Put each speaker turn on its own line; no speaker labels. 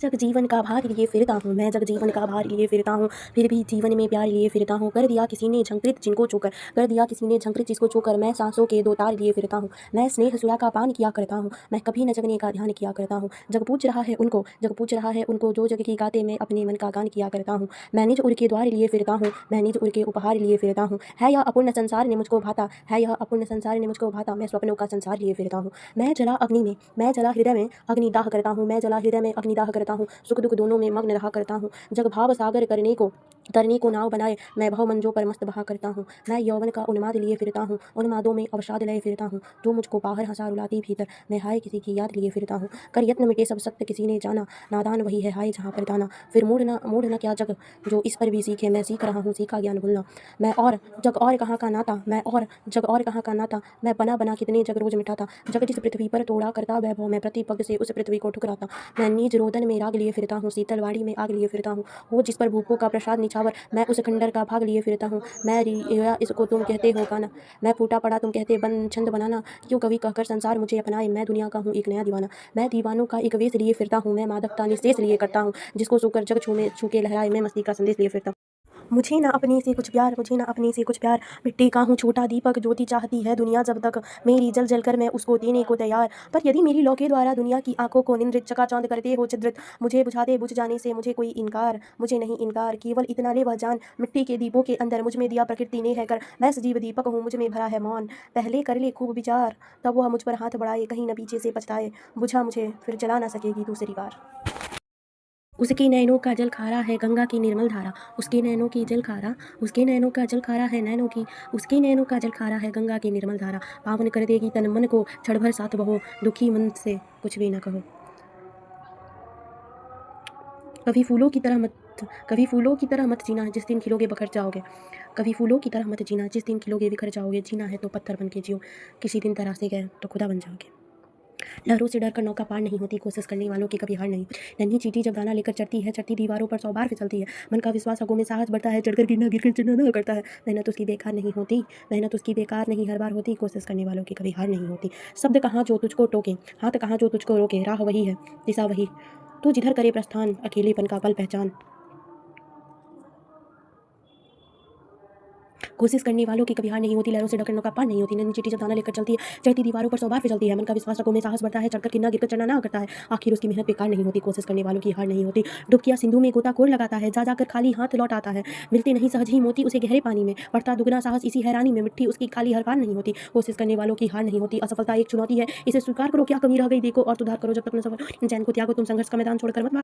जग जीवन का भार लिए फिरता हूँ मैं, जग जीवन का भार लिए फिरता हूँ, फिर भी जीवन में प्यार लिए फिरता हूँ। कर दिया किसी ने झंकृत जिनको चूकर, कर दिया किसी ने झंकृत जिसको चूकर, मैं सांसों के दो तार लिए फिरता हूँ। मैं स्नेह सुरा का पान किया करता हूँ, मैं कभी न जगने का ध्यान किया करता हूँ। जग पूछ रहा है उनको, जग पूछ रहा है उनको, जो जग की गाते मैं अपने मन का गान किया करता हूँ। मैं निज उर के द्वार लिए फिरता हूँ, मैं निज उर के उपहार लिए फिरता हूँ। है यह अपूर्ण संसार ने मुझको भाता, है यह अपूर्ण संसार ने मुझको भाता, मैं स्वप्नों का संसार लिए फिरता हूँ। मैं जला अग्नि में, मैं जला हृदय में अग्निदाह करता हूँ, मैं जला हृदय में अग्निदाह करता हूँ। सुख दुख दोनों में मग्न रहा करता हूँ। जग भाव सागर करने को तरने को नाव बनाए, मैं भव मंजों पर मस्त बहा करता हूँ। मैं यौवन का उन्माद लिए फिरता हूँ, उन्मादों में अवसाद लए फिरता हूँ। जो मुझको बाहर हंसा रुलाती भीतर, मैं हाय किसी की याद लिए फिरता हूँ। कर यत्न मिटे सब सत्य किसी ने जाना, नादान वही है हाय जहाँ पर दाना। फिर मूढ़ न क्या जग, जो इस पर भी सीखे, मैं सीख रहा हूँ सीखा ज्ञान भूलना। मैं और जग और कहाँ का नाता, मैं और जग और कहाँ का नाता, मैं बना बना कितने जग रोज मिटाता। जग जिस पृथ्वी पर तोड़ा करता वैभव, मैं प्रति पग से उस पृथ्वी को ठुकराता। मैं नीज रोदन में राग लिए फिरता हूँ, शीतलवाड़ी में आग लिए फिरता हूँ। हो जिस पर भूपों का प्रसाद निछावर, मैं उस खंडर का भाग लिए फिरता हूँ। मैं रिया इसको तुम कहते हो गाना, मैं फूटा पड़ा तुम कहते बन छंद बनाना। क्यों कवि कहकर संसार मुझे अपनाए, मैं दुनिया का हूँ एक नया दीवाना। मैं दीवानों का एक वेश लिए फिरता हूँ, मैं मादकता निशेष लिए करता हूँ। जिसको सूकर जग छूके लहराए, मैं मस्ती का संदेश लिए फिरता हूँ। मुझे ना अपने से कुछ प्यार, मुझे ना अपने से कुछ प्यार। मिट्टी का हूँ छोटा दीपक, ज्योति चाहती है दुनिया जब तक मेरी जल जल कर मैं उसको देने को तैयार। पर यदि मेरी लौ के द्वारा दुनिया की आंखों को निंद्रित चकाचौंध करते हो छिद्रित, मुझे बुझाते बुझ जाने से मुझे कोई इनकार, मुझे नहीं इनकार। केवल इतना ले वह जान, मिट्टी के दीपों के अंदर मुझ में दिया प्रकृति ने है कर। मैं सजीव दीपक हूँ, मुझ में भरा है मौन। पहले कर ले खूब विचार, तब वह मुझ पर हाथ बढ़ाए, कहीं न पीछे से पछताए। बुझा मुझे फिर जला ना सकेगी दूसरी बार। उसके नैनों का जल खारा है गंगा की निर्मल धारा, उसके नैनों की जल खारा, उसके नैनों का जल खारा है नैनों की, उसके नैनों का जल खारा है गंगा की निर्मल धारा। पावन कर देगी तन मन को, क्षण भर साथ बहो, दुखी मन से कुछ भी न कहो। कभी फूलों की तरह मत, कभी फूलों की तरह मत जीना, जिस दिन खिलोगे बिखर जाओगे। कभी फूलों की तरह मत जीना, जिस दिन खिलोगे बिखर जाओगे। जीना है तो पत्थर बन के जियो, किसी दिन तरासे गए तो खुदा बन जाओगे। लहरों से डरकर नौका पार नहीं होती, कोशिश करने वालों की कभी हार नहीं। नन्ही चींटी जब दाना लेकर चढ़ती है, चढ़ती दीवारों पर 100 बार फिसलती है। मन का विश्वास आगों में साहस बढ़ता है, चढ़कर गिरना गिरकर चढ़ना ना करता है। मेहनत उसकी बेकार नहीं होती, मेहनत उसकी बेकार नहीं हर बार होती, कोशिश करने वालों की कभी हार नहीं होती। शब्द कहाँ जो तुझको टोके, हाथ कहाँ जो तुझको रोके, राह वही है दिशा वही, तू जिधर करे प्रस्थान, अकेलेपन का पल पहचान। कोशिश करने वालों की कभी हार नहीं होती, लहरों से डरकर नौका पार नहीं होती। नन्ही चींटी जब दाना लेकर चलती है, चढ़ती दीवारों पर 100 बार फिसलती है। मन का विश्वास आगों में साहस बढ़ता है, चढ़कर गिरना गिरकर चढ़ना ना करता है। आखिर उसकी मेहनत बेकार नहीं होती, कोशिश करने वालों की हार नहीं होती। डुबकिया सिंधु में गोताखोर लगाता है, जा जाकर खाली हाथ लौट आता है। मिलते नहीं सहज ही मोती उसे गहरे पानी में, बढ़ता दुगना साहस इसी हैरानी में। मिट्टी उसकी खाली हर बार नहीं होती, कोशिश करने वालों की हार नहीं होती। असफलता एक चुनौती है, इसे स्वीकार करो, क्या कमी रह गई देखो और सुधार करो। जब तक न सफल चैन को त्यागो, तुम संघर्ष का मैदान छोड़कर मत भागो।